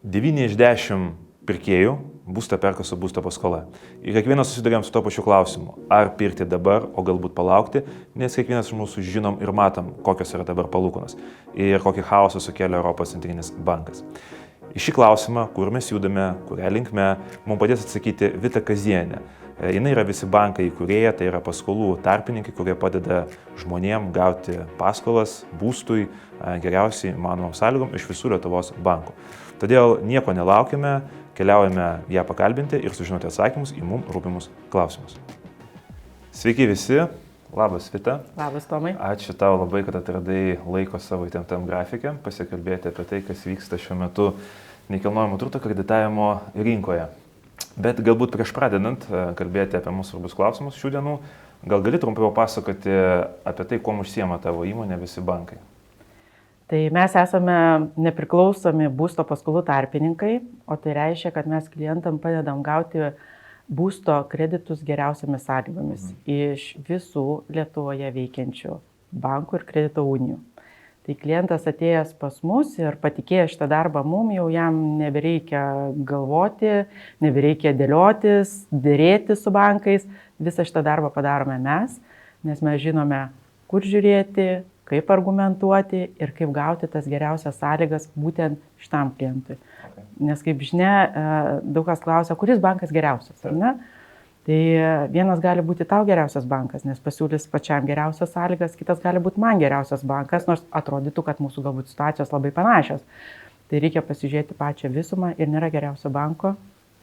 9 iš 10 pirkėjų būstą perka su būsto paskola. Ir kiekvienas susidurėm su to pačiu klausimu. Ar pirkti dabar, o galbūt palaukti, nes kiekvienas iš mūsų žinom ir matom, kokios yra dabar palūkanos ir kokį chaosą sukelia Europos centrinis bankas. Į šį klausimą, kur mes judame, kurią linkme, mums padės atsakyti Vita Kazienė. Jis yra visi bankai įkūrėja, tai yra paskolų tarpininkai, kurie padeda žmonėm gauti paskolas būstui geriausiai įmanomom sąlygom iš visų Lietuvos bankų. Todėl nieko nelaukime, keliaujame ją pakalbinti ir sužinoti atsakymus į mums rūpimus klausimus. Sveiki visi, labas Vita. Labas Tomai. Ačiū tau labai, kad atradai laiko savo įtemptam grafikę, pasikalbėti apie tai, kas vyksta šiuo metu nekilnojamo turto kreditavimo rinkoje. Bet galbūt prieš pradedant kalbėti apie mūsų svarbius klausimus šių dienų, gal gali trumpai papasakoti apie tai, kuo užsiema tavo įmonė, visi bankai. Tai mes esame nepriklausomi būsto paskolų tarpininkai, o tai reiškia, kad mes klientam padedam gauti būsto kreditus geriausiamis sąlygomis iš visų Lietuvoje veikiančių bankų ir kredito unijų. Tai klientas atėjęs pas mus ir patikėjęs šitą darbą mum, jau jam nebereikia galvoti, nebereikia dėliotis, dėrėti su bankais. Visą šitą darbą padarome mes, nes mes žinome, kur žiūrėti, kaip argumentuoti ir kaip gauti tas geriausias sąlygas būtent šitam klientui. Okay. Nes kaip žinia, daug kas klausia, kuris bankas geriausias, ar ne? Tai vienas gali būti tau geriausias bankas, nes pasiūlys pačiam geriausias sąlygas, kitas gali būti man geriausias bankas, nors atrodytų, kad mūsų galbūt situacijos labai panašios. Tai reikia pasižiūrėti pačią visumą ir nėra geriausio banko,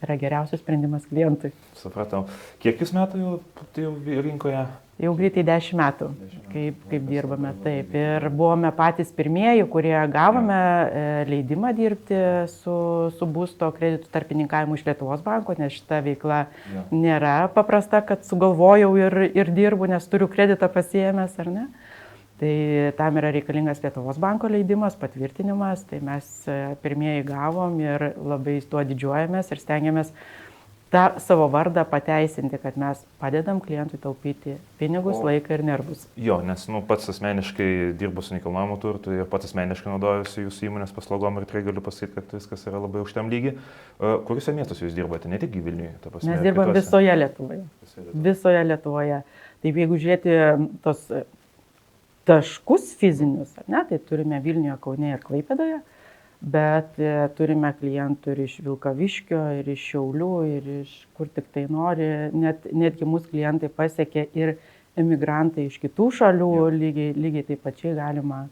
yra geriausias sprendimas klientui. Supratau. Kiek jūs metų jau rinkoje? Jau greitai 10 metų, kaip dirbame, taip. Ir buvome patys pirmieji, kurie gavome leidimą dirbti su būsto kreditų tarpininkavimu iš Lietuvos banko, nes šita veikla nėra paprasta, kad sugalvojau ir dirbu, nes turiu kreditą pasiėmęs, ar ne. Tai tam yra reikalingas Lietuvos banko leidimas, patvirtinimas, tai mes pirmieji gavom ir labai tuo didžiuojamės ir stengiamės tą savo vardą pateisinti, kad mes padedam klientui taupyti pinigus, laiką ir nervus. Jo, nes pats asmeniškai dirbu su nekilnojamu turtu ir pats asmeniškai naudojusi jūsų įmonės paslaugom ir tikrai galiu pasakyti, kad viskas yra labai aukštam lygiai. Kuriuose miestuose jūs dirbate, ne tik Vilniuje? Mes dirbam visoje Lietuvoje. Visoje Lietuvoje. Taip, jeigu žiūrėti tos taškus fizinius, ne, tai turime Vilniuje, Kaune ir Klaipėdoje. Bet turime klientų ir iš Vilkaviškio, ir iš Šiaulių, ir iš kur tik tai nori. Netgi mūsų klientai pasiekia ir emigrantai iš kitų šalių, lygiai taip pačiai galima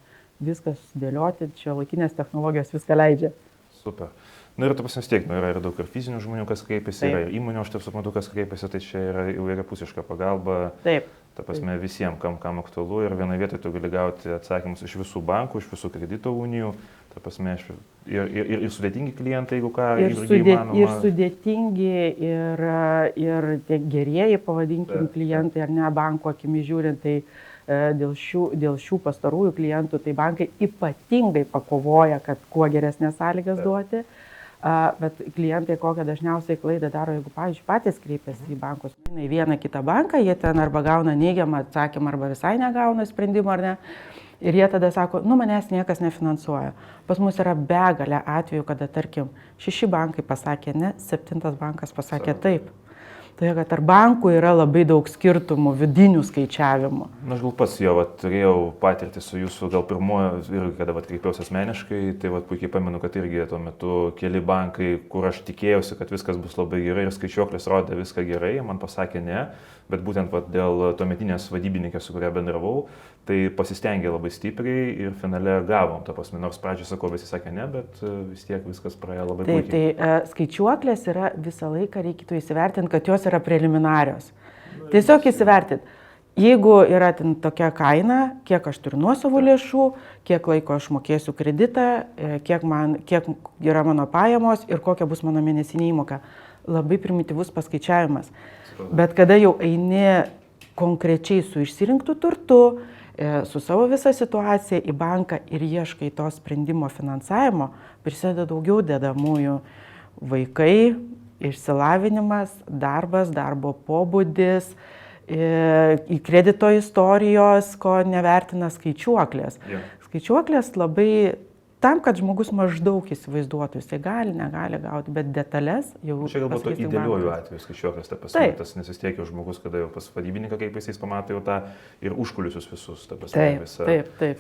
viskas dėlioti, čia laikinės technologijos viską leidžia. Super. Ir tu vis tiek, yra ir daug ir fizinių žmonių, kas kreipiasi, yra ir įmonių, aš taip suprantu, kas kreipiasi, tai čia yra įvairiapusiška pagalba. Taip. Ta prasme visiems, kam aktualu ir vienoje vietoje tu gali gauti atsakymus iš visų bankų, iš visų kredito unijų. Ta prasme, ir sudėtingi klientai, jeigu ką, įmanoma. Ir sudėtingi, ir tie gerieji, pavadinkim, klientai, ar ne, banko akimi žiūrint, tai dėl šių pastarųjų klientų, tai bankai ypatingai pakovoja, kad kuo geresnės sąlygas duoti. Bet klientai kokią dažniausiai klaidą daro, jeigu, pavyzdžiui, patys kreipiasi į bankus, į vieną kitą banką, jie ten arba gauna neigiamą atsakymą, arba visai negauna sprendimą, ar ne. Ir jie tada sako, manęs niekas nefinansuoja. Pas mus yra begalė atvejų, kada, tarkim, 6 bankai pasakė ne, 7 bankas pasakė taip. Tai kad tarp bankų yra labai daug skirtumų, vidinių skaičiavimų. Aš gal pats jo turėjau patirtį su jūsų, gal pirmojo, ir kada kreipiausi asmeniškai, tai puikiai pamenu, kad irgi tuo metu keli bankai, kur aš tikėjausi, kad viskas bus labai gerai ir skaičiuoklės rodė viską gerai, man pasakė ne, bet būtent dėl tuometinės vadybininkės, su kuria bendravau, tai pasistengė labai stipriai ir finale gavom. Ta prasme, nors pradžioje sakau, visi sakė ne, bet vis tiek viskas praėjo labai puikiai. Tai skaičiuoklės yra visą laiką reikėtų įsivertinti, kad jos yra preliminarios. Tiesiog įsivertinti. Jeigu yra ten tokia kaina, kiek aš turiu nuosavų lėšų, kiek laiko aš mokėsiu kreditą, kiek yra mano pajamos ir kokia bus mano mėnesinė įmoka. Labai primityvus paskaičiavimas. Bet kada jau eini konkrečiai su išsirinktu turtu, su savo visą situaciją į banką ir ieškai to sprendimo finansavimo, prisideda daugiau dedamųjų: vaikai, išsilavinimas, darbas, darbo pobūdis, į kredito istorijos, ko nevertina skaičiuoklės. Skaičiuoklės labai tam, kad žmogus maždaug įsivaizduotų, jisai gali, negali gauti, bet detalės jau... Čia galbūt to idealiuoju atveju skaičiuokas ta pasakytas, nes vis tiek jau žmogus, kada jau pas vadybininką, kaip jis pamato jau tą ir užkulisius visus, ta prasme, visą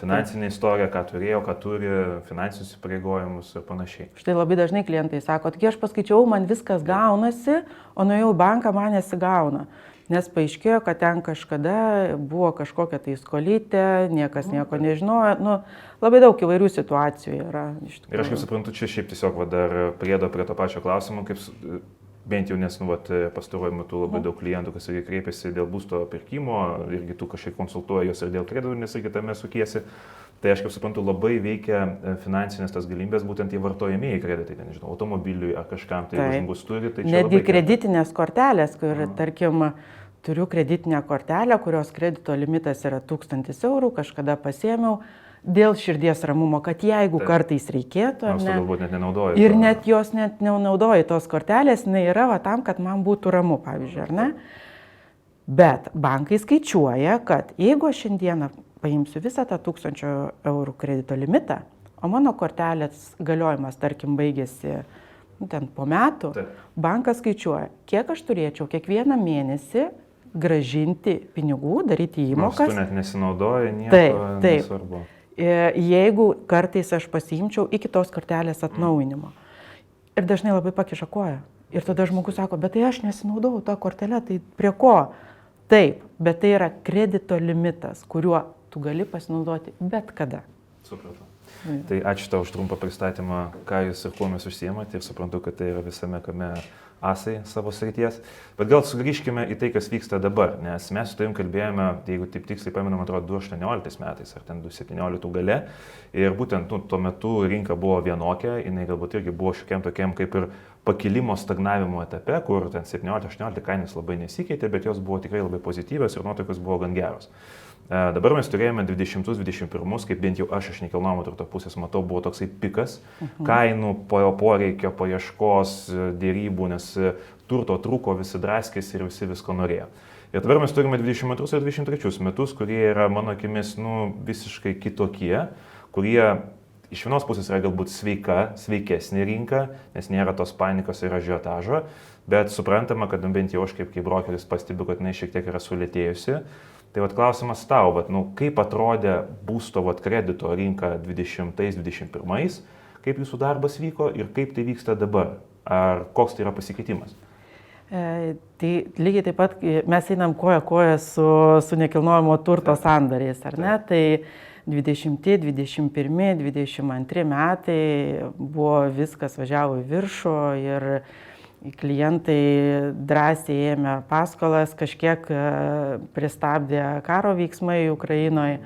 finansinę istoriją, ką turėjo, ką turi, finansinius įpareigojimus ir panašiai. Štai labai dažnai klientai sako, kai aš paskaičiau, man viskas gaunasi, o nuėjau į banką, man nesigauna. Nes paaiškėjo, kad ten kažkada buvo kažkokia tai skolytė, niekas nieko nežinojo. Labai daug įvairių situacijų yra. Ir aš kaip suprantu, čia šiaip tiesiog dar priedo prie to pačio klausimo, kaip bent jau nes pastaruoju metu labai daug klientų, kas irgi kreipiasi dėl būsto pirkimo, irgi tu kažkaip konsultuoji jos ir dėl kreditų, nes irgi tame sukiesi. Tai aš kaip suprantu, labai veikia finansinės tas galimybės, būtent tie vartojamieji kreditai, nežinau, automobiliui ar kažkam tai žmogus turi. Tai netgi kreditinės kortelės, kur tarkim turiu kreditinę kortelę, kurios kredito limitas yra 1000 eurų, kažkada pasiėmiau dėl širdies ramumo, kad jeigu kartais reikėtų, galbūt net nenaudoji. Ir net jos net nenaudoji tos kortelės, jinai yra tam, kad man būtų ramu, pavyzdžiui, ar ne? Bet bankai skaičiuoja, kad jeigu aš šiandieną paimsiu visą tą 1000 eurų kredito limitą, o mano kortelės galiojimas, tarkim, baigėsi ten po metų, bankas skaičiuoja, kiek aš turėčiau kiekvieną mėnesį gražinti pinigų, daryti įmokas. Tu net nesinaudoji, nieko nesvarbu. Jeigu kartais aš pasiimčiau iki tos kortelės atnaujinimo. Ir dažnai labai pakiša koją. Ir tada žmogus sako, bet tai aš nesinaudojau tą kortelę, tai prie ko? Taip, bet tai yra kredito limitas, kuriuo tu gali pasinaudoti bet kada. Supratau. Tai ačiū tau už trumpą pristatymą, ką jūs ir kuo mes užsiimate, ir suprantu, kad tai yra visame kame asai savo srities. Bet gal sugrįžkime į tai, kas vyksta dabar, nes mes su tavim kalbėjome, jeigu taip tiksliai paminam, atrodo, 2018 metais ar ten 2017 gale. Ir būtent tuo metu rinka buvo vienokia, jinai galbūt irgi buvo šiokiam tokiam kaip ir pakilimo stagnavimo etape, kur ten 17-18 kainos labai nesikeitė, bet jos buvo tikrai labai pozityvios ir nuotaikos buvo gan geros. Dabar mes turėjome 20-21, kaip bent jau aš iš nekilnojamo turto pusės matau, buvo toksai pikas kainų poreikio, paieškos, dėrybų, nes turto trūko, visi draskėsi ir visi visko norėjo. Ir dabar mes turime 22 ir 23 metus, kurie yra mano akimis visiškai kitokie, kurie iš vienos pusės yra galbūt sveikesnė rinka, nes nėra tos panikos ir ažiotažo, bet suprantama, kad bent jau aš kaip brokeris pastebiu, kad jinai šiek tiek yra sulėtėjusi. Tai klausimas tau, kaip atrodė būsto kredito rinka 20-21, kaip jūsų darbas vyko ir kaip tai vyksta dabar, ar koks tai yra pasikeitimas? Tai lygiai taip pat mes einam koja su nekilnojamo turto sandariais, ar ne? Tai 20, 21, 22 metai buvo viskas važiavo į viršų ir klientai drąsiai ėmė paskolas, kažkiek pristabdė karo veiksmai Ukrainoje,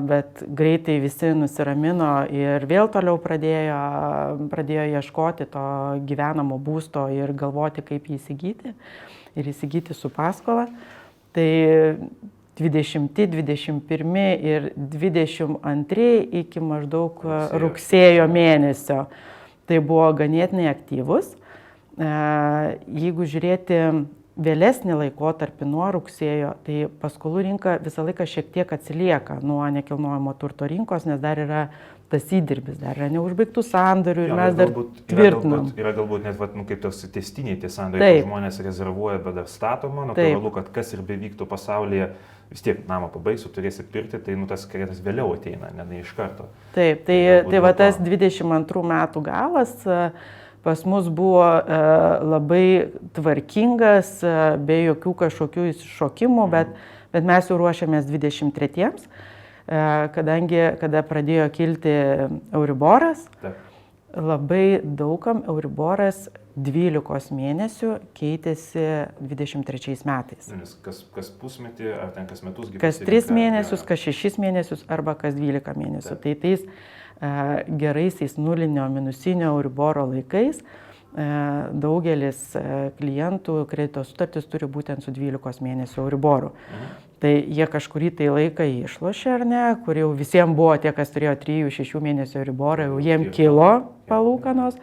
bet greitai visi nusiramino ir vėl toliau pradėjo ieškoti to gyvenamo būsto ir galvoti, kaip jį įsigyti ir įsigyti su paskola. Tai 20, 21 ir 22 iki maždaug rugsėjo mėnesio. Tai buvo ganėtinai aktyvus. Jeigu žiūrėti vėlesnį laikotarpį nuo rugsėjo, tai paskolų rinka visą laiką šiek tiek atsilieka nuo nekilnojamo turto rinkos, nes dar yra tas įdirbis, dar yra neužbaigtų sandorių ir mes dar tvirtinam. Yra galbūt net kaip tos tęstiniai tie sandoriai, kur žmonės rezervuoja, bet dar statoma, natūralu, kad kas ir bevyktų pasaulyje, vis tiek namą pabaigsiu, turėsi pirkti, tai tas kreditas vėliau ateina, ne iš karto. Taip, tai va tas 22 metų galas pas mus buvo labai tvarkingas, be jokių kažkokių iššokimų, bet mes jau ruošiamės 23-iems, kadangi kada pradėjo kilti Euriboras, labai daugam Euriboras 12 mėnesių keitėsi 23 metais. Kas pusmetį, ar ten kas metus? Kas 3 mėnesius, kas 6 mėnesius arba kas 12 mėnesių. Tai tais geraisiais nulinio minusinio Euriboro laikais daugelis klientų kredito sutartis turi būtent su 12 mėnesių Euriboru. Tai jie kažkurį tai laiką išlošė, ar ne, kur jau visiems buvo tie, kas turėjo 3-6 mėnesių Euriborą, jau jiem kilo palūkanos,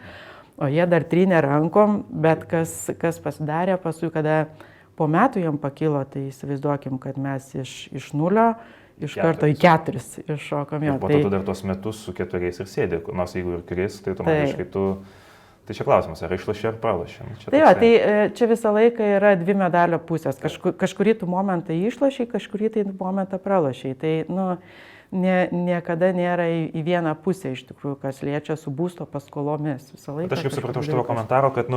o jie dar trynė rankom, bet kas pasidarė paskui, kada po metų jiem pakilo, tai įsivaizduokim, kad mes iš nulio iš karto į 4 iššokom. Ir po to tu dar tuos metus su 4 ir sėdė, nors jeigu ir kris, tai automatiškai tu... Tai čia klausimas, ar išlošė ar pralošė. Tai jo, tai čia visą laiką yra 2 medalio pusės. Kažkurį tu momentą išlošiai, kažkurį tai momentą pralošiai. Tai, niekada nėra į vieną pusę iš tikrųjų, kas liečia su būsto paskolomis. Visą laiką. Bet aš kaip supratau iš tavo komentaro, kad,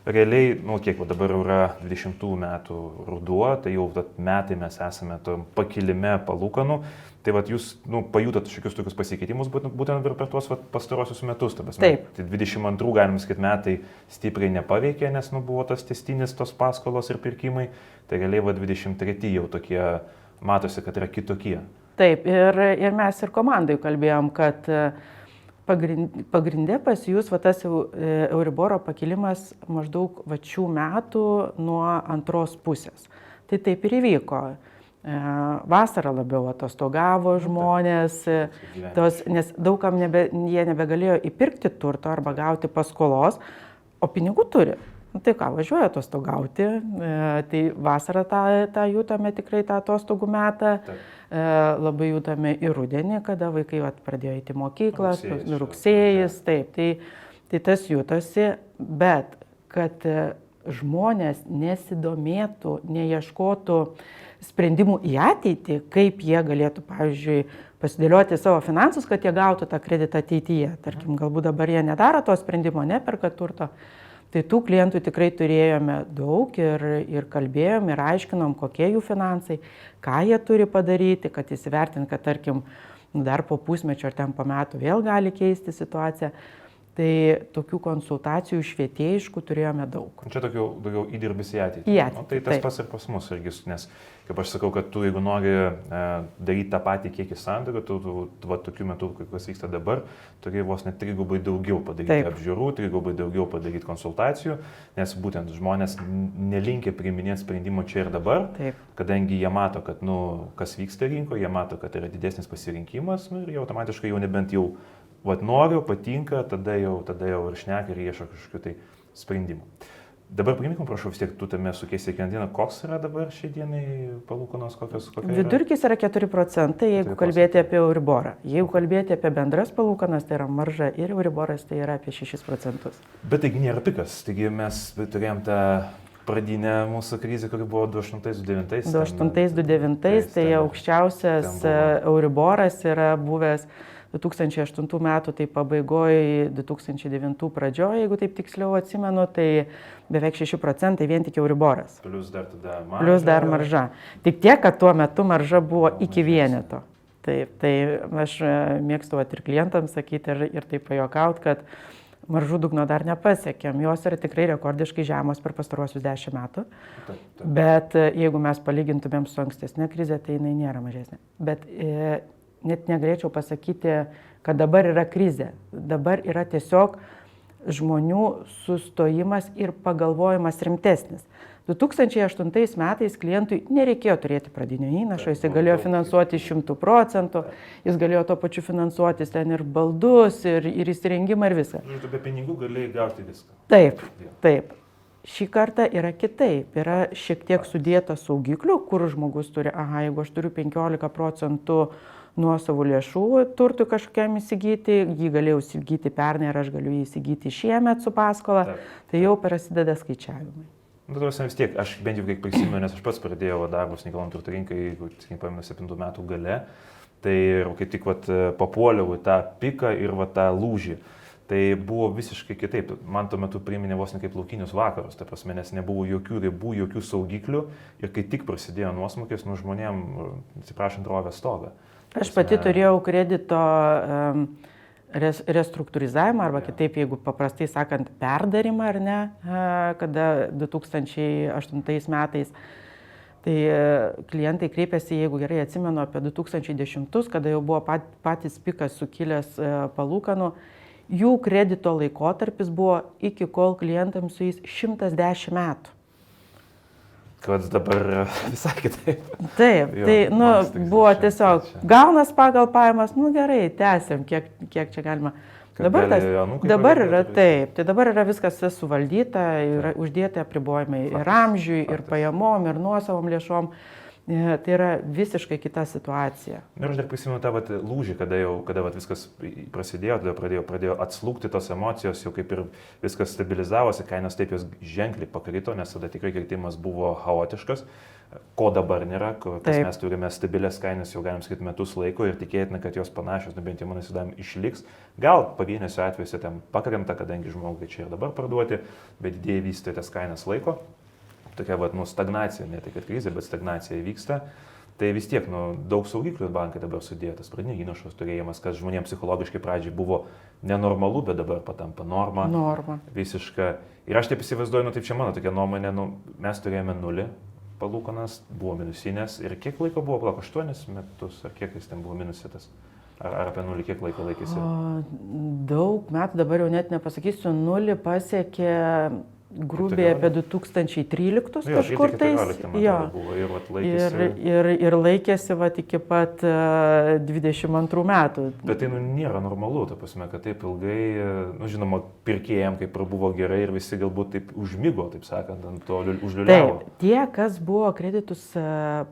realiai, kiek dabar yra 20 metų ruduo, tai jau metai mes esame tam pakilime palūkanų. Tai jūs pajutot šikius tokius pasikeitimus būtent ir per tuos pastarosius metus. Taip. Tai 22, galim sakyti, metai stipriai nepaveikė, nes buvo tas tęstinis tos paskolos ir pirkimai. Tai realiai 23 jau tokie, matosi, kad yra kitokie. Taip, ir mes ir komandai kalbėjom, kad pagrindė pas jūs tas Euriboro pakilimas maždaug šių metų nuo antros pusės. Tai taip ir įvyko. Vasarą labiau atostogavo žmonės, nes daugam jie nebegalėjo įpirkti turto arba gauti paskolos, o pinigų turi. Tai ką, važiuoja atostogauti, tai vasarą tą jutame tikrai tą atostogų metą, labai jutame ir rudenį, kada vaikai pradėjo eiti į mokyklą, rugsėjis, taip, tai tas jutosi, bet kad žmonės nesidomėtų, neieškotų sprendimų į ateitį, kaip jie galėtų, pavyzdžiui, pasidėlioti savo finansus, kad jie gautų tą kreditą ateityje. Tarkim, galbūt dabar jie nedaro to sprendimo, neperka turto. Tai tų klientų tikrai turėjome daug ir kalbėjom ir aiškinom, kokie jų finansai, ką jie turi padaryti, kad įsivertint, kad tarkim, dar po pusmečio ar ten po metų vėl gali keisti situaciją. Tai tokių konsultacijų švietėjiškų turėjome daug. Čia daugiau įdirbis į ateitį. Į ateitį. Tai tas pas ir pas mus irgi, nes, kaip aš sakau, kad tu, jeigu nori daryti tą patį kiekį sandorių, tu tokiu metu, kas vyksta dabar, turi vos net 3 daugiau padaryti apžiūrų, 3 daugiau padaryti konsultacijų, nes būtent žmonės nelinkia priiminėti sprendimo čia ir dabar, kadangi jie mato, kad, kas vyksta rinkoje, jie mato, kad yra didesnis pasirinkimas ir jau automatiškai jau nebent jau noriu, patinka, tada jau ir šneka ir ieško kažkokių tai sprendimų. Dabar priminkim, prašau, vis tiek tu tame sukeisi kiekvieną dieną, koks yra dabar šiai dienai palūkanos, kokia Vidurkis yra 4%, jeigu kalbėti apie Euriborą. Jeigu kalbėti apie bendras palūkanas, tai yra marža ir Euriboras tai yra apie 6%. Bet taigi nėra pikas, taigi mes turėjom tą pradinę mūsų krizę, kuri buvo 2008-2009. 2008-2009, tai aukščiausias Euriboras yra buvęs 2008 metų, tai pabaigoje 2009 pradžioje, jeigu taip tiksliau atsimenu, tai beveik 6% vien tik Euriboras. Plius dar marža. Tik tiek, kad tuo metu marža buvo iki vieneto. Taip, tai aš mėgstu ir klientams sakyti ir taip pajuokauti, kad maržų dugno dar nepasiekėm. Jos yra tikrai rekordiškai žemos per pastaruosius 10 metų. Bet jeigu mes palygintumėm su ankstesnė krize, tai jinai nėra mažesnė. Bet net negalėčiau pasakyti, kad dabar yra krizė. Dabar yra tiesiog žmonių sustojimas ir pagalvojimas rimtesnis. 2008 metais klientui nereikėjo turėti pradinio įnašo, jis galėjo finansuoti 100%, jis galėjo to pačiu finansuotis ten ir baldus, ir įsirengimą, ir viską. Tu be pinigų galėjai gauti viską. Taip. Šį kartą yra kitaip, yra šiek tiek sudėta saugiklių, kur žmogus turi, jeigu aš turiu 15% nuosavų lėšų turtui kažkokiam įsigyti, jį galėjau įsigyti pernai ir aš galiu jį įsigyti šiemet su paskola, tai jau prasideda skaičiavimai. Vis tiek, aš bent jau kiek prisimenu, nes aš pats pradėjau darbus nekilnojamo turto rinkai, jeigu 7 metų gale, tai kaip tik papuoliau į tą piką ir tą lūžį. Tai buvo visiškai kitaip. Man tuo metu priminė vos ne kaip laukinius vakarus, ta prasme, nes nebuvo jokių ribų, jokių saugiklių ir kai tik prasidėjo nuosmukis, žmonėm, atsiprašant, rovė stogą. Aš pati turėjau kredito restruktūrizavimą arba kitaip, jeigu paprastai sakant, perdarimą ar ne, kada 2008 metais. Tai klientai kreipėsi, jeigu gerai atsimenu, apie 2010, kada jau buvo patys pikas sukilęs palūkanų. Jų kredito laikotarpis buvo iki kol klientams su jais 110 metų. Kad dabar visai kitaip. Taip, buvo tiesiog gaunas pagal pajamas, gerai, tęsiam, kiek čia galima. Dabar yra taip, tai dabar yra viskas suvaldyta, yra uždėti apribojimai ir amžiui, ir pajamom, ir nuosavom lėšom. Tai yra visiškai kita situacija. Ir aš dar prisimenu tą lūžį, kada viskas prasidėjo, tada pradėjo atslūgti tos emocijos, jau kaip ir viskas stabilizavosi, kainos taip jos ženkliai pakrito, nes tada tikrai kritimas buvo chaotiškas, ko dabar nėra, kas mes turime stabilės kainas jau galim sakyti metus laiko ir tikėtina, kad jos panašios, bent jau mano įsivaizdavimu, išliks. Gal pavieniuose atvejuose ten pakrenta, kadangi žmogui čia ir dabar parduoti, bet didėjai vystytojas kainas laiko. Tokia stagnacija, ne tai kad krizė, bet stagnacija vyksta, tai vis tiek daug saugiklių bankai dabar sudėtas, pradinio įnašos turėjimas, kas žmonėms psichologiškai pradžiai buvo nenormalu, bet dabar patampa norma. Visiška. Ir aš taip įsivaizduoju, taip čia mano tokia nuomonė, mes turėjome nulį palūkanas, buvo minusinės ir kiek laiko buvo, 8 metus, ar kiek jis ten buvo minusitas? Ar apie nulį kiek laiko laikėsi? Daug metų, dabar jau net nepasakysiu, nulį pasiekė grubiai apie 2013 kažkur tais. Ir laikėsi iki pat 22 metų. Bet tai nėra normalu, ta prasme, kad taip ilgai, žinoma, pirkėjams kaip buvo gerai ir visi galbūt taip užmigo, taip sakant, ant to užliuliavo. Taip, tie, kas buvo kreditus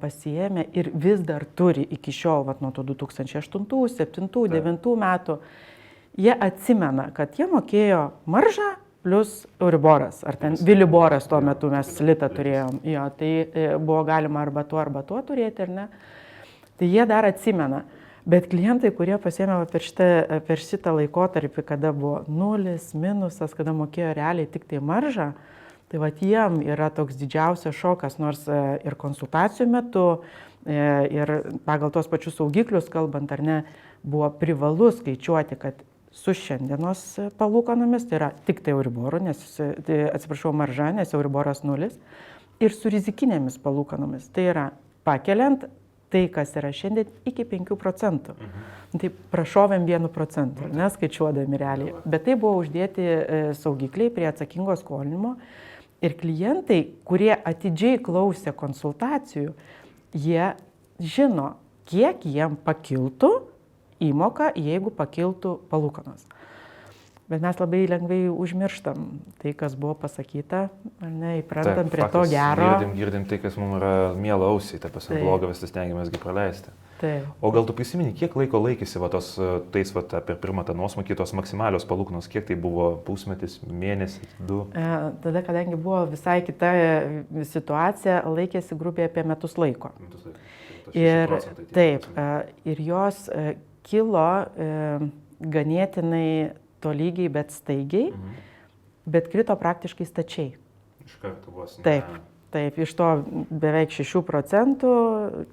pasiėmę ir vis dar turi iki šiol, nuo to 2008, 2007, 2009 metų, jie atsimena, kad jie mokėjo maržą plus Euriboras, ar ten Viliboras tuo metu mes litą turėjom. Jo, tai buvo galima arba tuo turėti, ar ne. Tai jie dar atsimena. Bet klientai, kurie pasiėmė per šitą laikotarpį, kada buvo nulis, minusas, kada mokėjo realiai tik tai maržą, tai jiem yra toks didžiausias šokas, nors ir konsultacijų metu, ir pagal tos pačius saugiklius kalbant, ar ne, buvo privalu skaičiuoti, kad su šiandienos palūkanomis, tai yra tik tai Euriborų, marža, nes Euriboras 0, ir su rizikinėmis palūkanomis, tai yra pakeliant tai, kas yra šiandien, iki 5%. Tai prašovėm 1%, neskaičiuodami realiai. Bet tai buvo uždėti saugikliai prie atsakingo skolinimo ir klientai, kurie atidžiai klausė konsultacijų, jie žino, kiek jiem pakiltų įmoka, jeigu pakiltų palūkanos. Bet mes labai lengvai užmirštam tai, kas buvo pasakyta, ar ne, įprantam prie to gero. Girdim tai, kas mums yra miela ausiai, tai blogą vis stengiamės praleisti. Taip. O gal tu prisimeni, kiek laiko laikėsi per pirmą tą nuosmukį, tos maksimalios palūkanos, kiek tai buvo pusmetis, mėnesį, 2? Tada, kadangi buvo visai kita situacija, laikėsi grubiai apie metus laiko. Ir taip, ir jos kilo ganėtinai tolygiai, bet staigiai, bet krito praktiškai stačiai. Iš karto vos. Taip, iš to beveik 6%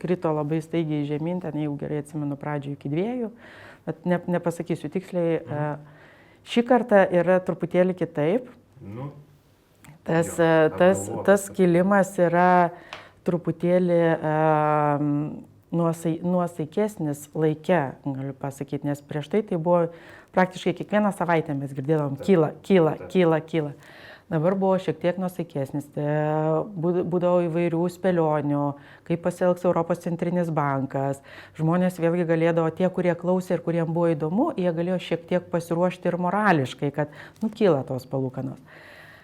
krito labai staigiai žemyn, ten jeigu gerai atsimenu pradžioje iki 2, bet nepasakysiu tiksliai. Šį kartą yra truputėlį kitaip. Tas kilimas yra truputėlį nuosaikesnis laike, galiu pasakyti, nes prieš tai buvo praktiškai kiekvieną savaitę mes girdėdavom kyla. Dabar buvo šiek tiek nuosaikesnis, būdavo įvairių spėlionių, kaip pasielgs Europos centrinis bankas. Žmonės vėlgi galėdavo, tie, kurie klausė ir kuriems buvo įdomu, jie galėjo šiek tiek pasiruošti ir morališkai, kad kyla tos palūkanos.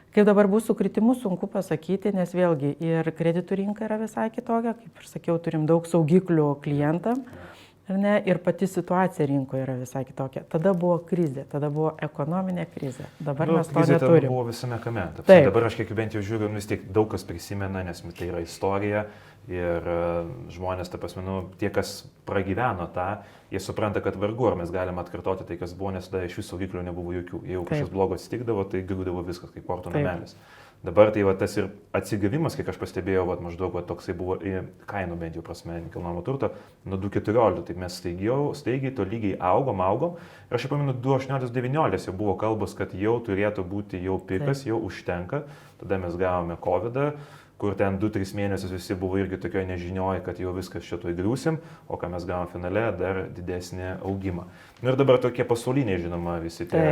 Kaip dabar bus su kritimu, sunku pasakyti, nes vėlgi ir kreditų rinka yra visai kitokia, kaip ir sakiau, turim daug saugiklių klientam, ir pati situacija rinkoje yra visai kitokia. Tada buvo krizė, tada buvo ekonominė krizė, dabar mes to neturim. Krizė buvo visame kame. Dabar aš kiek bent jau žiūriu, vis tiek daug kas prisimena, nes tai yra istorija ir žmonės, tie, kas pragyveno tą, jie supranta, kad vargu ar mes galime atkartoti tai, kas buvo, nes tada iš visų saugiklių nebuvo jokių. Jeigu kažkas blogo atsitikdavo, tai griūdavo viskas kaip kortų namelis. Dabar tai tas ir atsigavimas, kiek aš pastebėjau, maždaug toksai buvo kainų bent jau prasme nekilnojamo turto, nuo 2014, tai mes staigiai tolygiai augom. Ir aš pamenu, 2018-2019 jau buvo kalbos, kad jau turėtų būti jau pikas, jau užtenka. Tada mes gavome COVID-ą, kur ten 2-3 mėnesius visi buvo irgi tokioje nežinioje, kad jau viskas šitoj griūsim, o ką mes gavom finale, dar didesnį augimą. Ir dabar tokie pasauliniai, žinoma, visi tie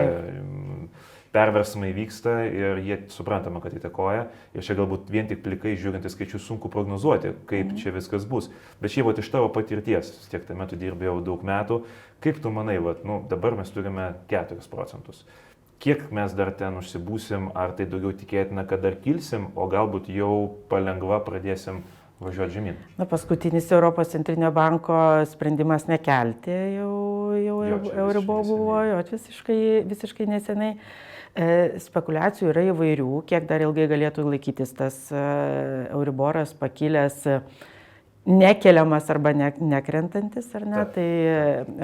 perversmai vyksta ir jie suprantama, kad įtakoja. Ir čia galbūt vien tik plikai žiūrint į skaičius sunku prognozuoti, kaip čia viskas bus. Bet šiaip iš tavo patirties, tiek tame tu dirbi jau daug metų, kaip tu manai, dabar mes turime 4%. Kiek mes dar ten užsibūsim, ar tai daugiau tikėtina, kad dar kilsim, o galbūt jau palengva pradėsim važiuoti žemyn. Na, paskutinis Europos centrinio banko sprendimas nekelti jau Euribor buvo, jo visiškai nesenai. Spekulacijų yra įvairių, kiek dar ilgai galėtų laikytis tas Euriboras pakilęs, nekeliamas arba nekrentantis, ar ne, tai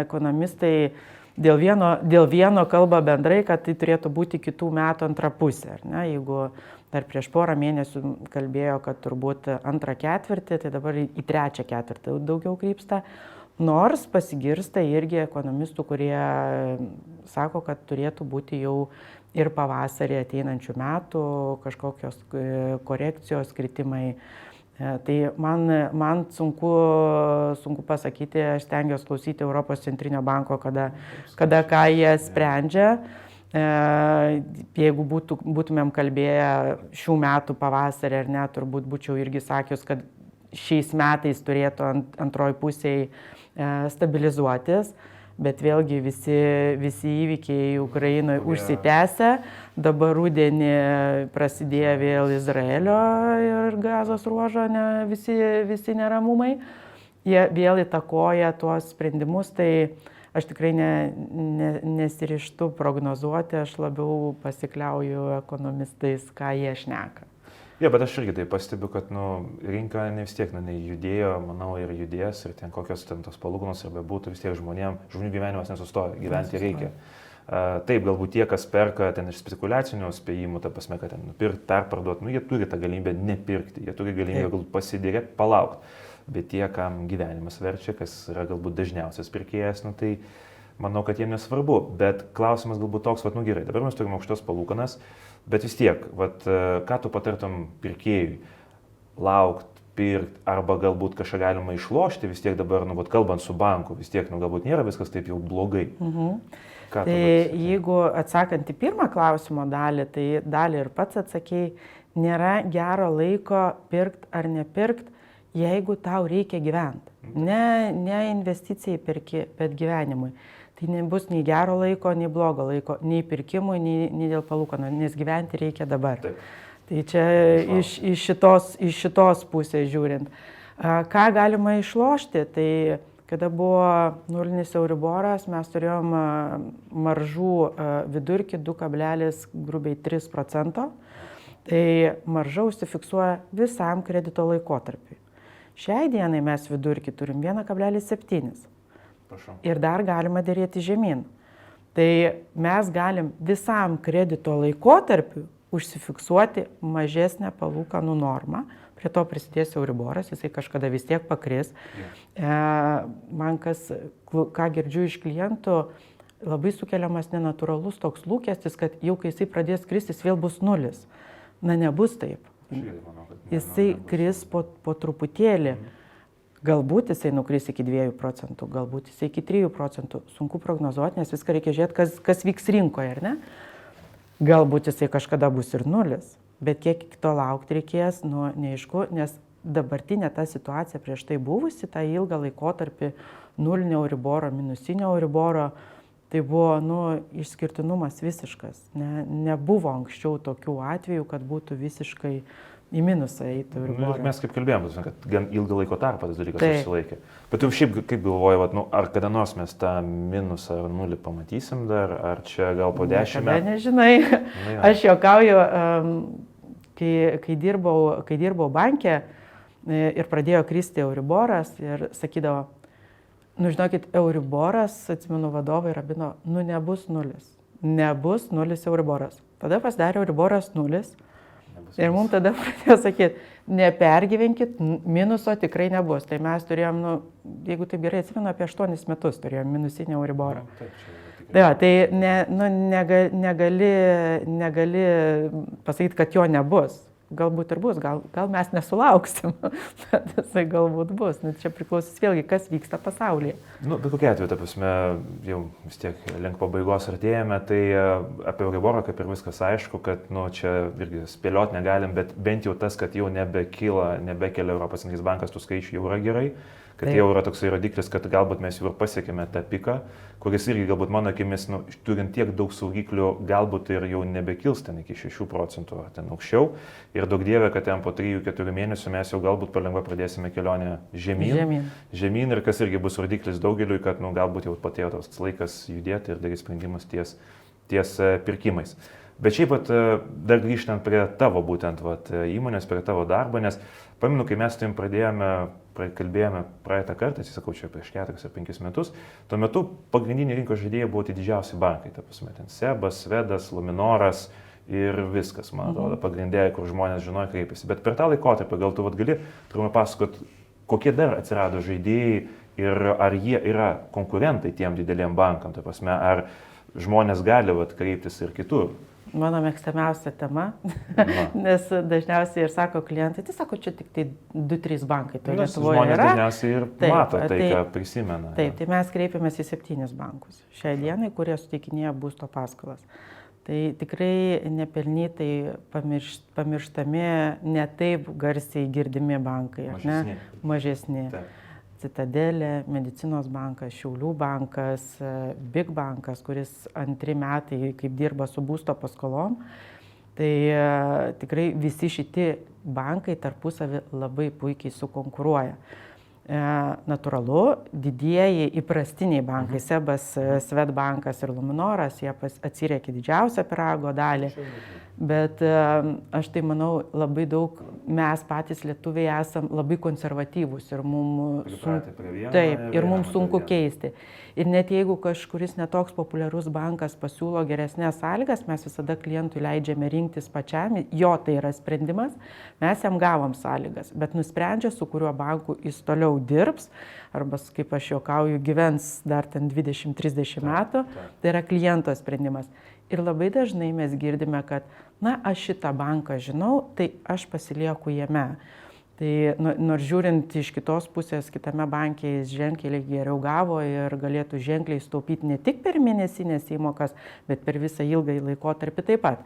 ekonomistai dėl vieno kalba bendrai, kad tai turėtų būti kitų metų antra pusė, ar ne, jeigu dar prieš porą mėnesių kalbėjo, kad turbūt antrą ketvirtį, tai dabar į trečią ketvirtį daugiau krypsta. Nors pasigirsta irgi ekonomistų, kurie sako, kad turėtų būti jau ir pavasarį ateinančių metų kažkokios korekcijos, kritimai. Tai man sunku pasakyti, aš stengiuosi klausyti Europos centrinio banko, kada ką jie sprendžia. Jeigu būtumėm kalbėję šių metų pavasarį ar ne, turbūt būčiau irgi sakius, kad šiais metais turėtų antroji pusėje stabilizuotis, bet vėlgi visi įvykiai Ukrainoje užsitęsė, dabar rudenį prasidėjo vėl Izraelio ir Gazos ruožo visi neramumai, jie vėl įtakoja tuos sprendimus, tai aš tikrai nesirištu prognozuoti, aš labiau pasikliauju ekonomistais, ką jie šneka. Jo, bet aš irgi tai pastebiu, kad rinka vis tiek nejudėjo, manau, ir judės, ir ten kokios ten tos palūkanos ir bebūtų, vis tiek žmonių gyvenimas nesustoja, gyventi reikia. Taip, galbūt tie, kas perka ten iš spekuliacinių spėjimų, ta prasme, kad ten nupirkti, perparduoti, jie turi tą galimybę nepirkti, jie turi galimybę galbūt pasidėrėti, palaukti. Bet tie, kam gyvenimas verčia, kas yra galbūt dažniausias pirkėjas, tai manau, kad jiems nesvarbu. Bet klausimas galbūt toks, gerai, dabar mes turime aukštas palūkanas, bet vis tiek, ką tu patartum pirkėjui? Laukti, pirkti, arba galbūt kažką galima išlošti, vis tiek dabar, kalbant su banku, vis tiek, galbūt nėra viskas taip jau blogai. Tai jeigu atsakant į pirmą klausimo dalį, tai dalį ir pats atsakėjai, nėra gero laiko pirkti ar nepirkti, jeigu tau reikia gyventi. Ne investicijai perki, bet gyvenimui. Tai nebus nei gero laiko, nei blogo laiko, nei pirkimui, nei dėl palūkanų, nes gyventi reikia dabar. Taip. Tai čia iš šitos pusės žiūrint. Ką galima išlošti? Tai kada buvo nulinis Euriboras, mes turėjom maržų vidurkį 2,3%. Tai marža užsifiksuoja visam kredito laikotarpiui. Šiai dienai mes vidurkį turim 1,7. Ir dar galima dėrėti žemyn. Tai mes galim visam kredito laikotarpiu užsifiksuoti mažesnę palūkanų normą. Prie to prisidės Euriboras, jisai kažkada vis tiek pakris. Man ką girdžiu iš klientų, labai sukeliamas nenatūralus toks lūkestis, kad jau kai jisai pradės kristi, jis vėl bus nulis. Na, nebus taip. Jisai kris po truputėlį. Galbūt jisai nukris iki 2%, galbūt jisai iki 3%. Sunku prognozuoti, nes viską reikia žiūrėti, kas vyks rinkoje, ar ne? Galbūt jisai kažkada bus ir nulis, bet kiek iki to laukti reikės, neaišku, nes dabartinė ta situacija prieš tai buvusi, tą ilgą laikotarpį nulinio Euriboro, minusinio Euriboro, tai buvo išskirtinumas visiškas. Nebuvo anksčiau tokių atvejų, kad būtų visiškai į minusą eitų Euriborą. Mes kaip kalbėjom, kad gan ilgą laiko tarpą tas dalykas išsilaikė. Bet jau šiaip kaip galvoju, ar kada nors mes tą minusą ar nulį pamatysim dar, ar čia gal po 10 metų? Nežinai. Aš juokauju, kai dirbau banke ir pradėjo kristi Euriboras ir sakydavo, žinokit, Euriboras, atsimenu, vadovai rabino, nebus nulis. Nebus nulis Euriboras. Tada pasidarė Euriboras nulis. Ir mums tada pradėjo sakyti, nepergyvenkit, minuso tikrai nebus. Tai mes turėjom, jeigu taip gerai atsimenu, apie 8 metus turėjom minusinį Euriborą. Tai negali pasakyti, kad jo nebus. Galbūt ir bus, gal mes nesulauksim, bet jisai galbūt bus. Čia priklausys vėlgi, kas vyksta pasaulyje. Bet kokia atveju, ta prasme, jau vis tiek link pabaigos artėjame, tai apie Euriborą kaip ir viskas aišku, kad čia irgi spėliot negalim, bet bent jau tas, kad jau nebekelia Europos centrinis bankas tų skaičių, jau yra gerai. kad jau yra toksai rodiklis, kad galbūt mes jau ir pasiekėme tą piką, kuris irgi galbūt mano akimis, turint tiek daug saugiklių, galbūt ir jau nebekils ten iki 6% ar ten aukščiau. Ir daug dievė, kad ten po 3-4 mėnesių mes jau galbūt palengva pradėsime kelionę žemyn ir kas irgi bus rodiklis daugeliui, kad galbūt jau patėjo tas laikas judėti ir daryti sprendimus ties pirkimais. Bet šiaip dar grįžtant prie tavo būtent įmonės, prie tavo darbo, nes paminu, kai mes tam kalbėjome praeitą kartą, atsisakau čia prieš 4 ar 5 metus, tuo metu pagrindiniai rinkos žaidėjai buvo tai didžiausi bankai, ta prasme, ten Sebas, Svedas, Luminoras ir viskas, man atrodo, pagrindė, kur žmonės žinojo, kreipėsi. Bet per tą laikotarpį gal tu gali trumpai pasakot, kokie dar atsirado žaidėjai ir ar jie yra konkurentai tiem dideliem bankam, ta prasme, ar žmonės gali kreiptis ir kitur. Mano mėgstamiausia tema, nes dažniausiai ir sako klientai, tai sako, čia tik tai 2-3 bankai. Žmonės dažniausiai ir mato tai, ką prisimena. Taip, tai mes kreipiamės į 7 bankus šiai dienai, kurie suteikinėja būsto paskolas. Tai tikrai nepelnytai pamirštami, ne taip garsiai girdimi bankai, mažesni. Taip. Citadelė, Medicinos bankas, Šiaulių bankas, Big bankas, kuris 2 metai kaip dirba su būsto paskolom. Tai tikrai visi šitie bankai tarpusavį labai puikiai sukonkuruoja. Natūralu, didieji įprastiniai bankai, Sebas, Svedbankas ir Luminoras, jie atsiriekia didžiausią pyrago dalį. Bet aš tai manau, labai daug mes patys lietuviai esam labai konservatyvūs ir mums sunku keisti. Ir net jeigu kažkuris netoks populiarus bankas pasiūlo geresnės sąlygas, mes visada klientui leidžiame rinktis pačiam, jo tai yra sprendimas, mes jam gavom sąlygas, bet nusprendžia, su kuriuo banku jis toliau dirbs, arba, kaip aš juokauju, gyvens dar ten 20-30 metų, tai yra kliento sprendimas. Ir labai dažnai mes girdime, kad, aš šitą banką žinau, tai aš pasilieku jame. Tai nors žiūrint iš kitos pusės, kitame banke jis ženkliai geriau gavo ir galėtų ženkliai staupyti ne tik per mėnesinės įmokas, bet per visą ilgąjį laikotarpį taip pat.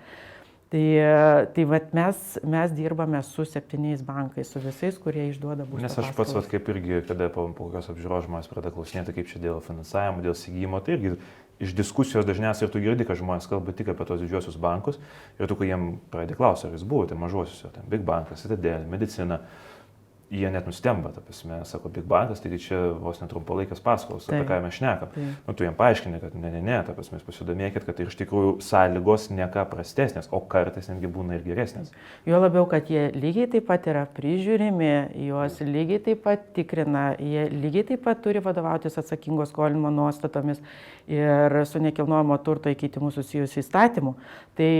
Tai mes dirbame su 7 bankais, su visais, kurie išduoda būsto paskolas. Nes aš pats, kaip irgi, kada po kokios apžiūros žmonės pradeda klausinėti, kaip čia dėl finansavimo, dėl įsigijimo, tai irgi iš diskusijos dažniausiai ir tu girdi, kad žmonės kalba tik apie tos didžiosius bankus ir tu, kai jiem pradedi klausti, ar jūs buvote mažuosiuose, ten Big bankas, Citadelė, Medicina, jie net nustemba, ta prasme, sako, Big bankas, tai čia vos netrumpalaikės paskolos, apie ką mes šnekam. Tu jiem paaiškini, kad ne, ta prasme, pasidomėkit, kad iš tikrųjų sąlygos ne ką prastesnės, o kartais netgi būna ir geresnės. Jo labiau, kad jie lygiai taip pat yra prižiūrimi, juos lygiai taip pat tikrina, jie lygiai taip pat turi vadovautis atsakingos skolinimo nuostatomis ir su nekilnojamo turto įkeitimu susijusiu įstatymu. Tai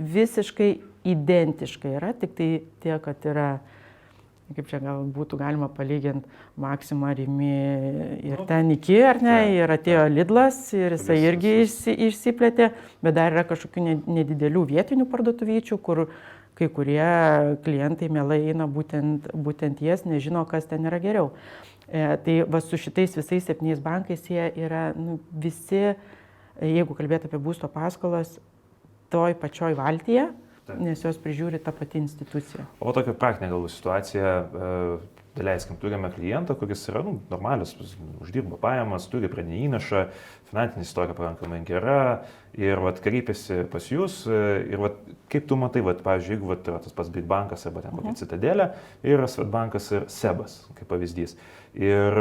visiškai identiškai yra, tik tai tiek, kad yra, kaip čia gal būtų galima palyginti, Maxima, Rimi ir ten iki, ar ne, ir atėjo Lidlas ir jisai irgi išsiplėtė, bet dar yra kažkokių nedidelių vietinių parduotuvyčių, kur kai kurie klientai mielai eina būtent jas, nežino, kas ten yra geriau. Tai su šitais visais 7 bankais jie yra visi, jeigu kalbėt apie būsto paskolas, toj pačioj valtyje, nes jos prižiūri tą patį instituciją. O tokia praktinė galbūt situacija, daleiskim, turime klientą, kuris yra normalus, uždirba pajamas, turi pradinį įnašą, finansinė istorija pakankamai gera ir kreipiasi pas jūs ir kaip tu matai, pavyzdžiui, jeigu yra tas pats Big bankas arba ten kokia Citadelė ir Svedbankas ir Sebas, kaip pavyzdys. Ir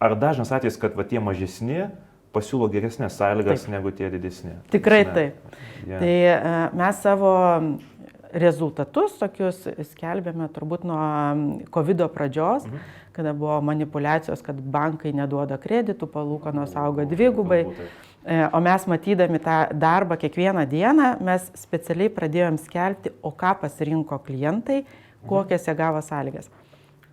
ar dažnas atvejis, kad tie mažesni pasiūlo geresnės sąlygas negu tie didesni? Tikrai taip. Tai mes savo rezultatus tokius skelbėme turbūt nuo COVID pradžios, kada buvo manipulacijos, kad bankai neduoda kreditų, palūkanos auga dvigubai. O mes matydami tą darbą kiekvieną dieną, mes specialiai pradėjom skelbti, o ką pasirinko klientai, kokias jie gavo sąlygas.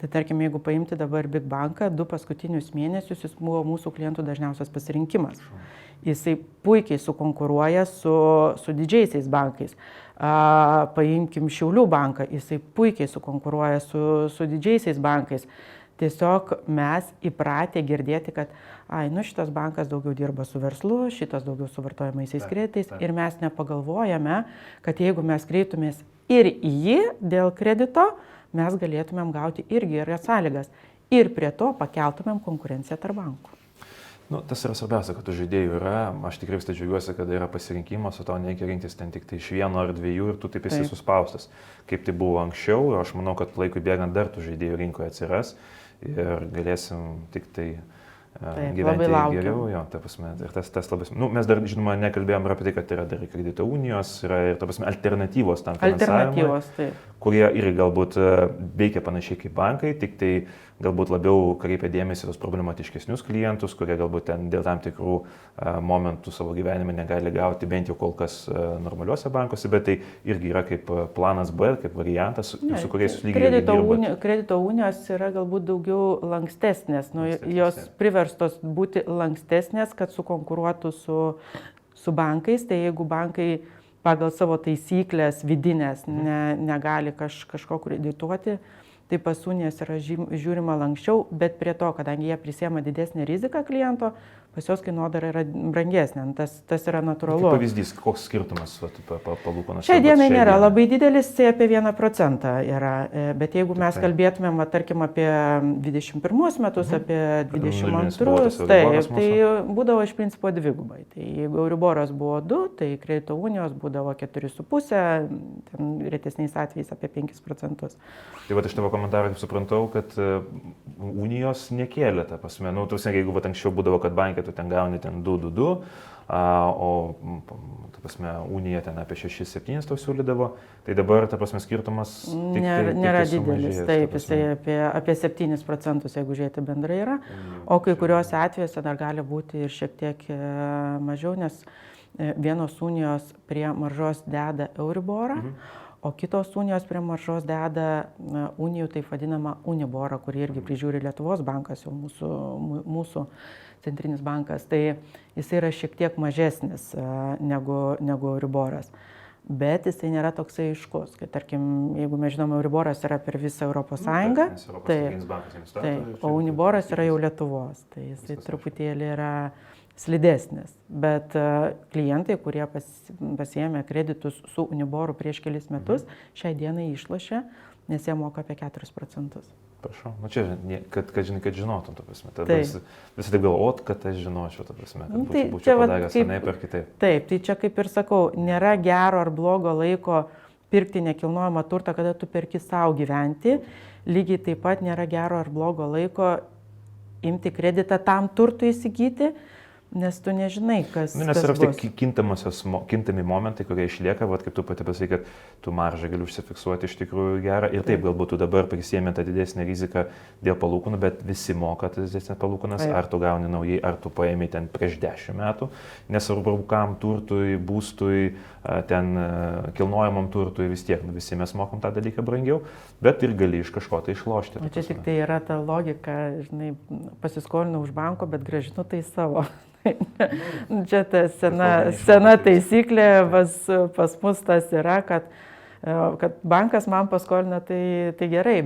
Tai tarkim, jeigu paimti dabar Big banką, 2 paskutinius mėnesius jis buvo mūsų klientų dažniausias pasirinkimas. Jisai puikiai sukonkuruoja su didžiaisiais bankais. Paimkim Šiaulių banką, jisai puikiai sukonkuruoja su didžiaisiais bankais. Tiesiog mes įpratę girdėti, kad šitas bankas daugiau dirba su verslu, šitas daugiau su vartojamaisiais kreditais ir mes nepagalvojame, kad jeigu mes kreiptumės ir į jį dėl kredito, mes galėtumėm gauti irgi geras sąlygas. ir prie to pakeltumėm konkurenciją tarp bankų. Nu, tas yra svarbiausia, kad tų žaidėjų yra. Aš tikrai vis tai džiaugiuosi, kad yra pasirinkimas, o tau nereikia rinktis ten tik tai iš vieno ar dviejų ir tu taip esi suspaustas. Kaip tai buvo anksčiau, aš manau, kad laikui bėgant dar tų žaidėjų rinkoje atsiras ir galėsim tik tai gyventi geriau, jo, ta prasme, ir tas labai, mes dar, žinoma, nekalbėjom apie tai, kad yra dar kredito unijos, yra ir, ta prasme, alternatyvos tam finansavimui, kurie irgi galbūt veikia panašiai kaip bankai, tik tai galbūt labiau kreipia dėmesį tos problematiškesnius klientus, kurie galbūt ten dėl tam tikrų momentų savo gyvenime negali gauti bent jau kol kas normaliuose bankuose, bet tai irgi yra kaip planas B, kaip variantas, su kuriais jūs lygiai dirbat. Kredito unijos yra galbūt daugiau lankstesnės, jos priverstos būti lankstesnės, kad sukonkuruotų su bankais, tai jeigu bankai pagal savo taisyklės vidinės negali kažko kredituoti, tai pas unijas yra žiūrima lankščiau, bet prie to, kadangi jie prisiema didesnį riziką kliento, pas jos kainodara yra brangesnė, tas yra natūralu. Kaip pavyzdys, koks skirtumas palūkanos? Šiai dienai nėra labai didelis, tai apie 1% yra, bet jeigu mes kalbėtumėm, tarkim, apie 21 metus, apie 22, tai būdavo iš principo dvigubai. Tai jeigu Euriboras buvo 2, tai kredito unijos būdavo 4,5, retesniais atvejais apie 5%. Tai va, iš tavo komentarą, kaip suprantau, kad unijos nekėlė, ta prasme, jeigu anksčiau būdavo, kad bankė tu ten gauni 2,22, o ta prasme, unija ten apie 6-7 tau siūlydavo, tai dabar, ta prasme, skirtumas nėra didelis, taip, jisai apie 7%, jeigu žiūrėti bendrai yra, o kai kuriuose atvejuose dar gali būti ir šiek tiek mažiau, nes vienos unijos prie maržos deda Euriborą, o kitos unijos prie maržos deda unijų taip vadinamą Uniborą, kurį irgi prižiūri Lietuvos bankas, jau mūsų centrinis bankas. Tai jisai yra šiek tiek mažesnis negu Euriboras. Bet jisai nėra toksai aiškus. Kai, tarkim, jeigu mes žinome, Euriboras yra per visą Europos Sąjungą, o Uniboras yra jau Lietuvos. Tai jisai truputėlį yra slidesnis, bet klientai, kurie pasiėmė kreditus su Uniboru prieš kelis metus, šiai dienai išlošia, nes jie moka apie 4%. Prašau, čia, kad žinotum, ta prasme. Tada visi taip galvot, kad aš žinočiau, ta prasme, kad būčiau padaręs vienaip ar kitaip. Taip, tai čia kaip ir sakau, nėra gero ar blogo laiko pirkti nekilnojamą turtą, kada tu perki savo gyventi. Lygiai taip pat nėra gero ar blogo laiko imti kreditą tam turtui įsigyti, nes tu nežinai, kas bus. Nes yra kintami momentai, kurie išlieka, kaip tu pati pasakai, kad tu maržą gali užsifiksuoti iš tikrųjų gerą ir taip galbūt tu dabar prisėmė tą didesnę riziką dėl palūkanų, bet visi moka tas didesnės palūkanas, ar tu gauni naujai, ar tu paėmė ten prieš 10 metų, nesvarbu kam turtui, būstui, ten kilnojamam turtui, vis tiek, visi mes mokam tą dalyką brangiau, bet ir gali iš kažko tai išlošti. O čia tik tai yra ta logika, žinai, pasiskolinau už banko, bet grąžinu tai savo. Čia ta sena taisyklė, pas mus tas yra, kad bankas man paskolina, tai gerai,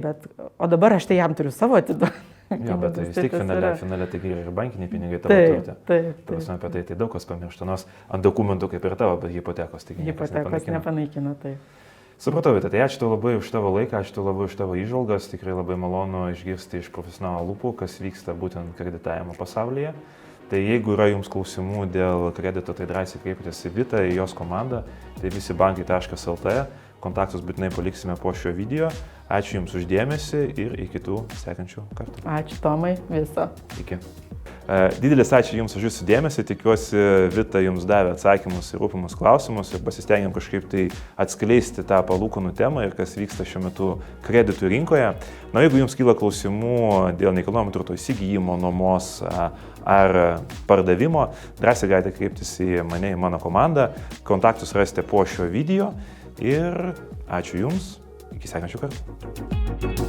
o dabar aš tai jam turiu savo atiduoti. Jo, bet tai vis tiek finale tai ir bankiniai pinigai tavo turte. Taip. Apie tai daug kas pamiršta, nors ant dokumentų kaip ir tavo, bet hipotekos tai nepanaikina. Supratau, tai ačiū tau labai už tavo laiką, ačiū tau labai už tavo įžvalgas, tikrai labai malonu išgirsti iš profesionalų lūpų, kas vyksta būtent kreditavimo pasaulyje. Tai jeigu yra jums klausimų dėl kredito, tai drąsiai kreipkitės į Vitą, į jos komandą, tai visibankai.lt, kontaktus būtinai paliksime po šio video. Ačiū Jums už dėmesį ir iki kitų sekančių kartų. Ačiū Tomai, viso. Iki. Didelis ačiū Jums už Jūsų dėmesį, tikiuosi Vita Jums davė atsakymus į rūpimus klausimus ir pasistengiam kažkaip tai atskleisti tą palūkanų temą ir kas vyksta šiuo metu kreditų rinkoje. Na, jeigu Jums kyla klausimų dėl nekilnojamo turto įsigijimo, nuomos ar pardavimo, drąsiai galite kreiptis į mane, į mano komandą, kontaktus rasite po šio video ir ačiū Jums, iki sekančių kartų.